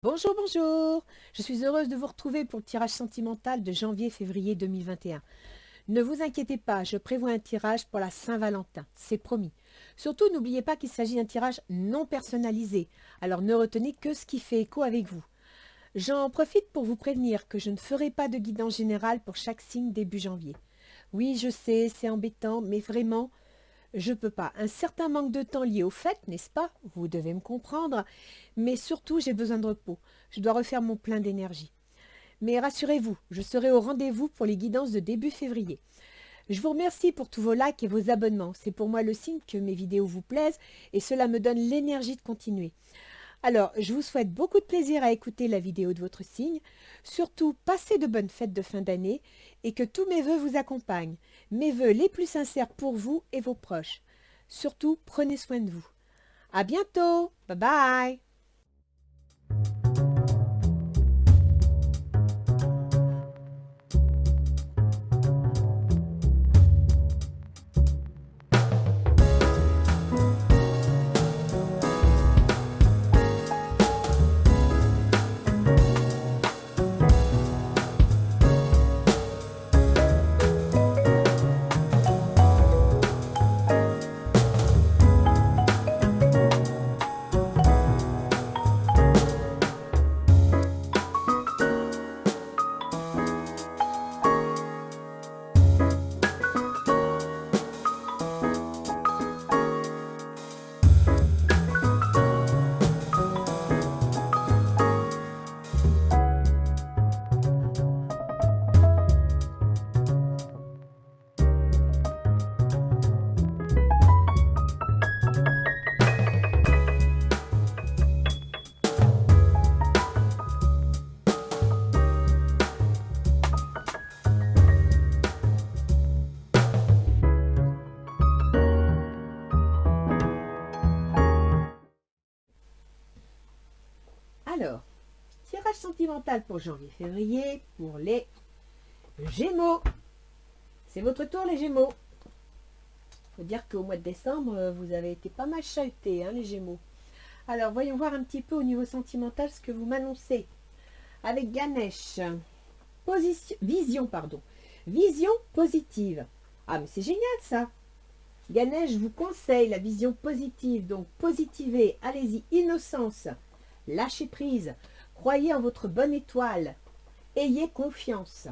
Bonjour, bonjour. Je suis heureuse de vous retrouver pour le tirage sentimental de janvier-février 2021. Ne vous inquiétez pas, je prévois un tirage pour la Saint-Valentin, c'est promis. Surtout, n'oubliez pas qu'il s'agit d'un tirage non personnalisé, alors ne retenez que ce qui fait écho avec vous. J'en profite pour vous prévenir que je ne ferai pas de guidance générale pour chaque signe début janvier. Oui, je sais, c'est embêtant, mais vraiment, je peux pas. Un certain manque de temps lié aux fêtes, n'est-ce pas? Vous devez me comprendre. Mais surtout, j'ai besoin de repos. Je dois refaire mon plein d'énergie. Mais rassurez-vous, je serai au rendez-vous pour les guidances de début février. Je vous remercie pour tous vos likes et vos abonnements. C'est pour moi le signe que mes vidéos vous plaisent et cela me donne l'énergie de continuer. Alors, je vous souhaite beaucoup de plaisir à écouter la vidéo de votre signe. Surtout, passez de bonnes fêtes de fin d'année et que tous mes vœux vous accompagnent. Mes vœux les plus sincères pour vous et vos proches. Surtout, prenez soin de vous. À bientôt. Bye bye. Alors, tirage sentimental pour janvier-février pour les Gémeaux. C'est votre tour les Gémeaux. Faut dire qu'au mois de décembre, vous avez été pas mal chahutés, hein, les Gémeaux. Alors, voyons voir un petit peu au niveau sentimental ce que vous m'annoncez. Avec Ganesh, vision positive. Ah, mais c'est génial ça. Ganesh vous conseille la vision positive, donc positivez, allez-y, innocence, lâchez prise, croyez en votre bonne étoile, ayez confiance.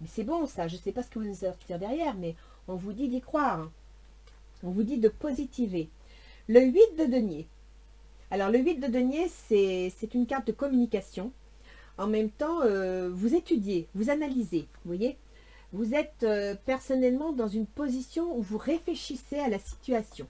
Mais c'est bon ça, je ne sais pas ce que vous nous sortir derrière, mais on vous dit d'y croire. Hein. On vous dit de positiver. Le 8 de denier. Alors le 8 de denier, c'est une carte de communication. En même temps, vous étudiez, vous analysez, vous voyez. Vous êtes personnellement dans une position où vous réfléchissez à la situation.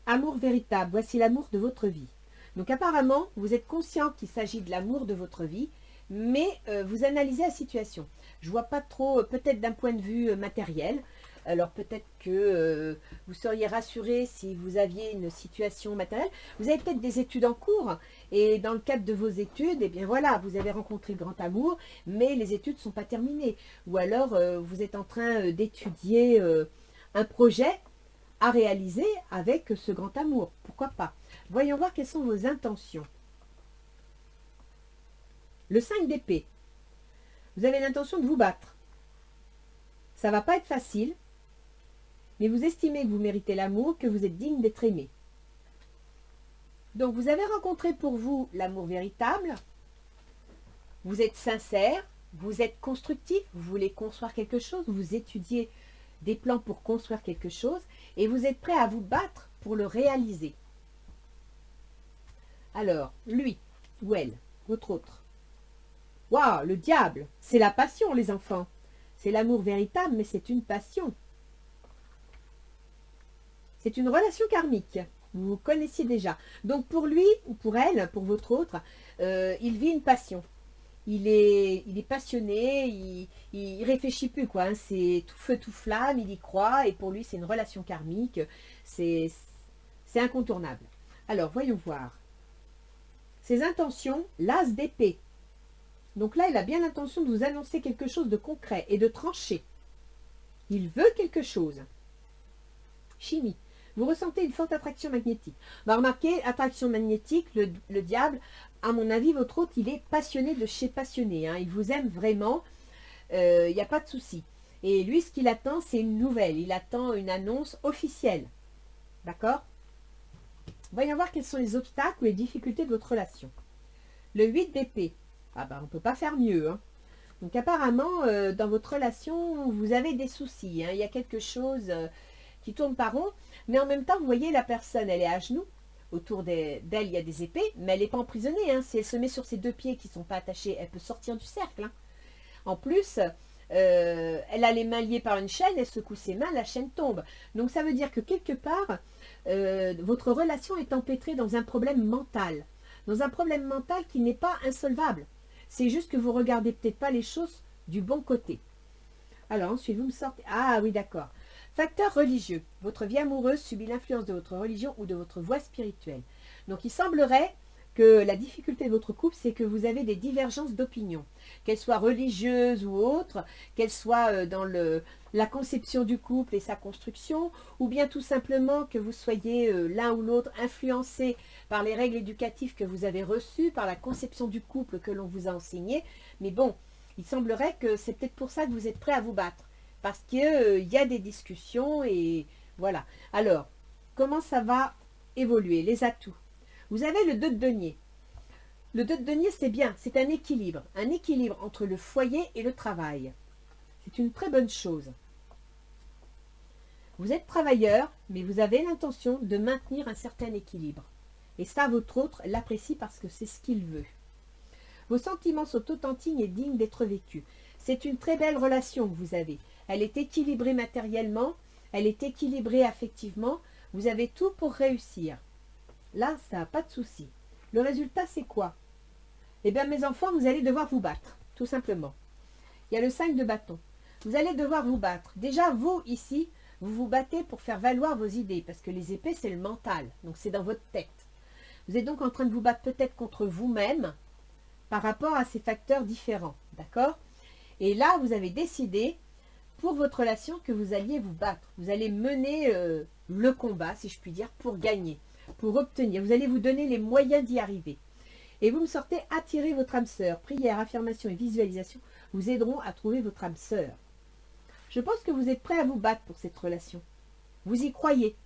Amour véritable, voici l'amour de votre vie. Donc apparemment, vous êtes conscient qu'il s'agit de l'amour de votre vie, mais vous analysez la situation. Je ne vois pas trop, peut-être d'un point de vue matériel. Alors peut-être que vous seriez rassuré si vous aviez une situation matérielle. Vous avez peut-être des études en cours et dans le cadre de vos études, eh bien voilà, vous avez rencontré le grand amour, mais les études ne sont pas terminées. Ou alors vous êtes en train d'étudier un projet à réaliser avec ce grand amour. Pourquoi pas? Voyons voir quelles sont vos intentions. Le 5 d'épée. Vous avez l'intention de vous battre. Ça ne va pas être facile, mais vous estimez que vous méritez l'amour, que vous êtes digne d'être aimé. Donc vous avez rencontré pour vous l'amour véritable, vous êtes sincère, vous êtes constructif, vous voulez construire quelque chose, vous étudiez des plans pour construire quelque chose et vous êtes prêt à vous battre pour le réaliser. Alors, lui ou elle, votre autre. Waouh, le diable, c'est la passion les enfants. C'est l'amour véritable, mais c'est une passion. C'est une relation karmique. Vous vous connaissiez déjà. Donc pour lui ou pour elle, pour votre autre, il vit une passion. Il est passionné, il réfléchit plus quoi. Hein. C'est tout feu, tout flamme, il y croit et pour lui c'est une relation karmique. C'est incontournable. Alors voyons voir. Ses intentions, l'as d'épée. Donc là, il a bien l'intention de vous annoncer quelque chose de concret et de tranché. Il veut quelque chose. Chimie. Vous ressentez une forte attraction magnétique. Remarquez, attraction magnétique, le diable, à mon avis, votre hôte, il est passionné de chez passionné. Hein. Il vous aime vraiment. Il n'y a pas de souci. Et lui, ce qu'il attend, c'est une nouvelle. Il attend une annonce officielle. D'accord? Voyons voir quels sont les obstacles ou les difficultés de votre relation. Le 8 d'épée. Ah ben, on ne peut pas faire mieux. Hein. Donc apparemment, dans votre relation, vous avez des soucis. Hein. Il y a quelque chose qui tourne pas rond. Mais en même temps, vous voyez, la personne, elle est à genoux. Autour d'elle, il y a des épées. Mais elle n'est pas emprisonnée. Hein. Si elle se met sur ses deux pieds qui ne sont pas attachés, elle peut sortir du cercle. Hein. En plus, elle a les mains liées par une chaîne. Elle secoue ses mains, la chaîne tombe. Donc ça veut dire que quelque part, votre relation est empêtrée dans un problème mental. Dans un problème mental qui n'est pas insolvable. C'est juste que vous ne regardez peut-être pas les choses du bon côté. Alors ensuite, vous me sortez... Ah oui, d'accord. Facteur religieux. Votre vie amoureuse subit l'influence de votre religion ou de votre voie spirituelle. Donc il semblerait que la difficulté de votre couple, c'est que vous avez des divergences d'opinion. Qu'elles soient religieuses ou autres, qu'elles soient dans la conception du couple et sa construction, ou bien tout simplement que vous soyez l'un ou l'autre influencé par les règles éducatives que vous avez reçues, par la conception du couple que l'on vous a enseigné. Mais bon, il semblerait que c'est peut-être pour ça que vous êtes prêt à vous battre. Parce qu'il y a des discussions et voilà. Alors, comment ça va évoluer? Les atouts. Vous avez le 2 de denier. Le 2 de denier, c'est bien, c'est un équilibre. Un équilibre entre le foyer et le travail. C'est une très bonne chose. Vous êtes travailleur, mais vous avez l'intention de maintenir un certain équilibre. Et ça, votre autre l'apprécie parce que c'est ce qu'il veut. Vos sentiments sont authentiques et dignes d'être vécus. C'est une très belle relation que vous avez. Elle est équilibrée matériellement, elle est équilibrée affectivement. Vous avez tout pour réussir. Là, ça n'a pas de souci. Le résultat, c'est quoi? Eh bien, mes enfants, vous allez devoir vous battre, tout simplement. Il y a le 5 de bâton. Vous allez devoir vous battre. Déjà, vous, ici, vous vous battez pour faire valoir vos idées, parce que les épées, c'est le mental, donc c'est dans votre tête. Vous êtes donc en train de vous battre peut-être contre vous-même par rapport à ces facteurs différents, d'accord? Et là, vous avez décidé, pour votre relation, que vous alliez vous battre. Vous allez mener le combat, si je puis dire, pour gagner, pour obtenir. Vous allez vous donner les moyens d'y arriver. Et vous me sortez attirer votre âme sœur. Prière, affirmation et visualisation vous aideront à trouver votre âme sœur. Je pense que vous êtes prêt à vous battre pour cette relation. Vous y croyez.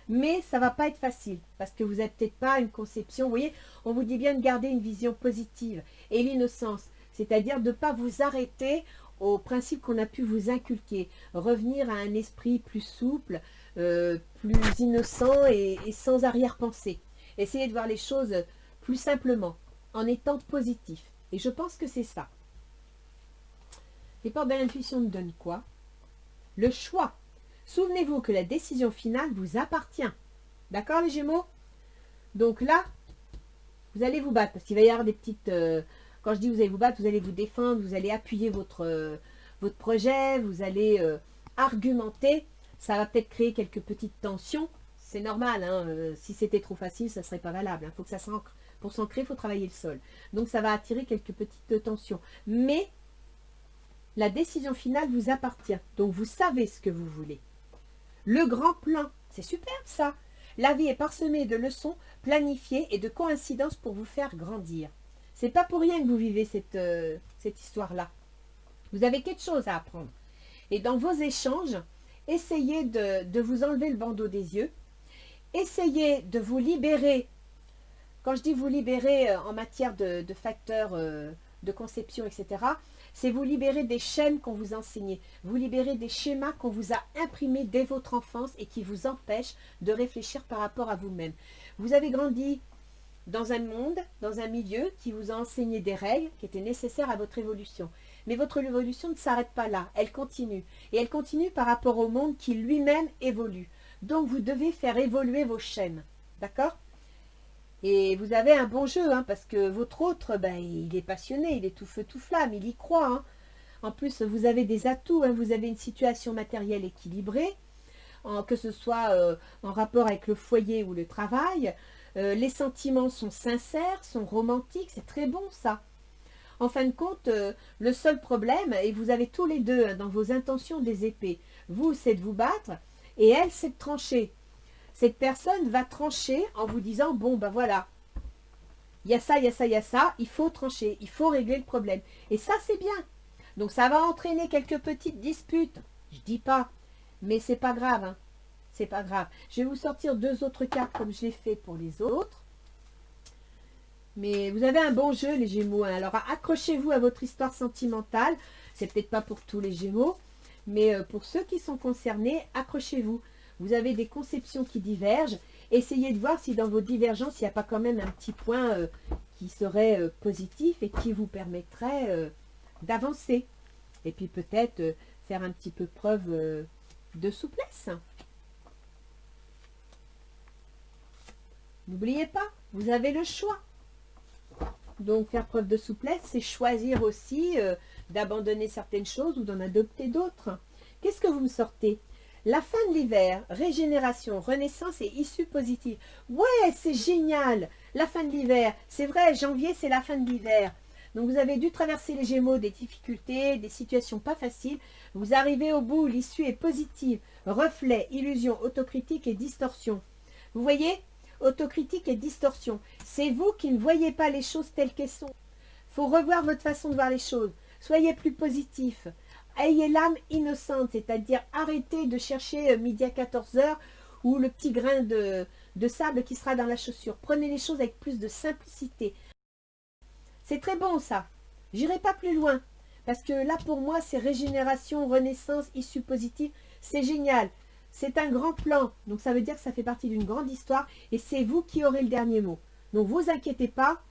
Mais ça ne va pas être facile, parce que vous n'avez peut-être pas une conception. Vous voyez, on vous dit bien de garder une vision positive et l'innocence, c'est-à-dire de ne pas vous arrêter aux principes qu'on a pu vous inculquer. Revenir à un esprit plus souple, plus innocent et sans arrière-pensée. Essayez de voir les choses plus simplement, en étant positif. Et je pense que c'est ça. Les portes de l'intuition nous donnent quoi? Le choix. Souvenez-vous que la décision finale vous appartient. D'accord les Gémeaux? Donc là, vous allez vous battre. Parce qu'il va y avoir des petites... quand je dis vous allez vous battre, vous allez vous défendre, vous allez appuyer votre projet, vous allez argumenter. Ça va peut-être créer quelques petites tensions. C'est normal. Hein, si c'était trop facile, ça ne serait pas valable. Il faut que ça s'ancre. Pour s'ancrer, il faut travailler le sol. Donc ça va attirer quelques petites tensions. Mais la décision finale vous appartient. Donc vous savez ce que vous voulez. Le grand plan, c'est superbe ça. La vie est parsemée de leçons planifiées et de coïncidences pour vous faire grandir. C'est pas pour rien que vous vivez cette histoire-là. Vous avez quelque chose à apprendre. Et dans vos échanges, essayez de vous enlever le bandeau des yeux. Essayez de vous libérer. Quand je dis vous libérer en matière de facteurs de conception, etc., c'est vous libérer des chaînes qu'on vous enseignait, vous libérer des schémas qu'on vous a imprimés dès votre enfance et qui vous empêchent de réfléchir par rapport à vous-même. Vous avez grandi dans un monde, dans un milieu qui vous a enseigné des règles qui étaient nécessaires à votre évolution. Mais votre évolution ne s'arrête pas là, elle continue. Et elle continue par rapport au monde qui lui-même évolue. Donc vous devez faire évoluer vos chaînes. D'accord ? Et vous avez un bon jeu, hein, parce que votre autre, ben, il est passionné, il est tout feu, tout flamme, il y croit. Hein. En plus, vous avez des atouts, hein, vous avez une situation matérielle équilibrée, que ce soit en rapport avec le foyer ou le travail. Les sentiments sont sincères, sont romantiques, c'est très bon ça. En fin de compte, le seul problème, et vous avez tous les deux hein, dans vos intentions des épées, vous, c'est de vous battre, et elle, c'est de trancher. Cette personne va trancher en vous disant, bon, ben voilà, il y a ça, il y a ça, il y a ça, il faut trancher, il faut régler le problème. Et ça, c'est bien. Donc, ça va entraîner quelques petites disputes. Je dis pas, mais c'est pas grave, hein. C'est pas grave. Je vais vous sortir 2 autres cartes comme je l'ai fait pour les autres. Mais vous avez un bon jeu, les Gémeaux, hein. Alors, accrochez-vous à votre histoire sentimentale. C'est peut-être pas pour tous les Gémeaux, mais pour ceux qui sont concernés, accrochez-vous. Vous avez des conceptions qui divergent. Essayez de voir si dans vos divergences, il n'y a pas quand même un petit point qui serait positif et qui vous permettrait d'avancer. Et puis peut-être faire un petit peu preuve de souplesse. N'oubliez pas, vous avez le choix. Donc faire preuve de souplesse, c'est choisir aussi d'abandonner certaines choses ou d'en adopter d'autres. Qu'est-ce que vous me sortez? La fin de l'hiver, régénération, renaissance et issue positive. Ouais, c'est génial. La fin de l'hiver, c'est vrai, janvier, c'est la fin de l'hiver. Donc vous avez dû traverser les Gémeaux, des difficultés, des situations pas faciles. Vous arrivez au bout, l'issue est positive. Reflet, illusion, autocritique et distorsion. Vous voyez? Autocritique et distorsion. C'est vous qui ne voyez pas les choses telles qu'elles sont. Il faut revoir votre façon de voir les choses. Soyez plus positif. Ayez l'âme innocente, c'est-à-dire arrêtez de chercher midi à 14 h ou le petit grain de sable qui sera dans la chaussure. Prenez les choses avec plus de simplicité. C'est très bon ça. J'irai pas plus loin. Parce que là pour moi c'est régénération, renaissance, issue positive. C'est génial. C'est un grand plan. Donc ça veut dire que ça fait partie d'une grande histoire. Et c'est vous qui aurez le dernier mot. Donc vous inquiétez pas.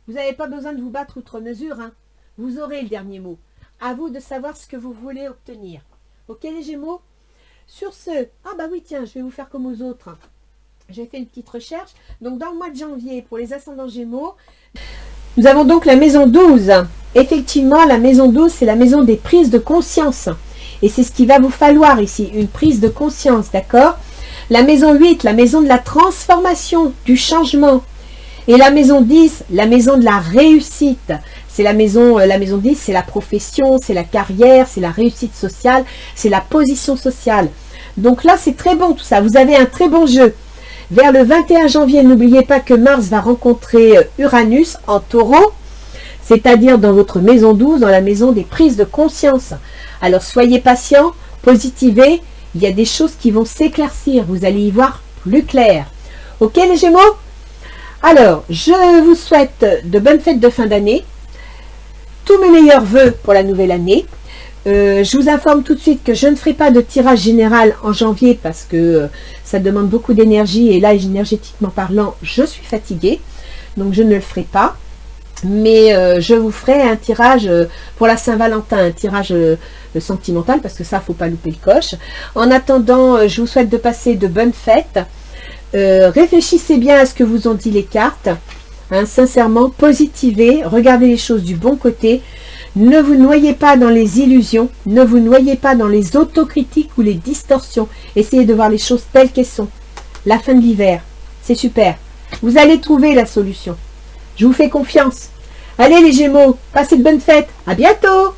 Vous n'avez pas besoin de vous battre outre mesure. Hein. Vous aurez le dernier mot. À vous de savoir ce que vous voulez obtenir. Ok les Gémeaux? Sur ce, ah bah oui tiens, je vais vous faire comme aux autres. J'ai fait une petite recherche. Donc dans le mois de janvier, pour les ascendants Gémeaux, nous avons donc la maison 12. Effectivement, la maison 12, c'est la maison des prises de conscience. Et c'est ce qu'il va vous falloir ici, une prise de conscience, d'accord? La maison 8, la maison de la transformation, du changement. Et la maison 10, la maison de la réussite. C'est la maison 10, c'est la profession, c'est la carrière, c'est la réussite sociale, c'est la position sociale. Donc là, c'est très bon tout ça. Vous avez un très bon jeu. Vers le 21 janvier, n'oubliez pas que Mars va rencontrer Uranus en taureau, c'est-à-dire dans votre maison 12, dans la maison des prises de conscience. Alors soyez patients, positivez, il y a des choses qui vont s'éclaircir, vous allez y voir plus clair. Ok les Gémeaux? Alors, je vous souhaite de bonnes fêtes de fin d'année, tous mes meilleurs vœux pour la nouvelle année. Je vous informe tout de suite que je ne ferai pas de tirage général en janvier parce que ça demande beaucoup d'énergie et là, énergétiquement parlant, je suis fatiguée. Donc, je ne le ferai pas. Mais je vous ferai un tirage pour la Saint-Valentin, un tirage sentimental parce que ça, il ne faut pas louper le coche. En attendant, je vous souhaite de passer de bonnes fêtes. Réfléchissez bien à ce que vous ont dit les cartes. Hein, sincèrement, positivez, regardez les choses du bon côté. Ne vous noyez pas dans les illusions, ne vous noyez pas dans les autocritiques ou les distorsions. Essayez de voir les choses telles qu'elles sont. La fin de l'hiver, c'est super. Vous allez trouver la solution. Je vous fais confiance. Allez les Gémeaux, passez de bonnes fêtes. À bientôt!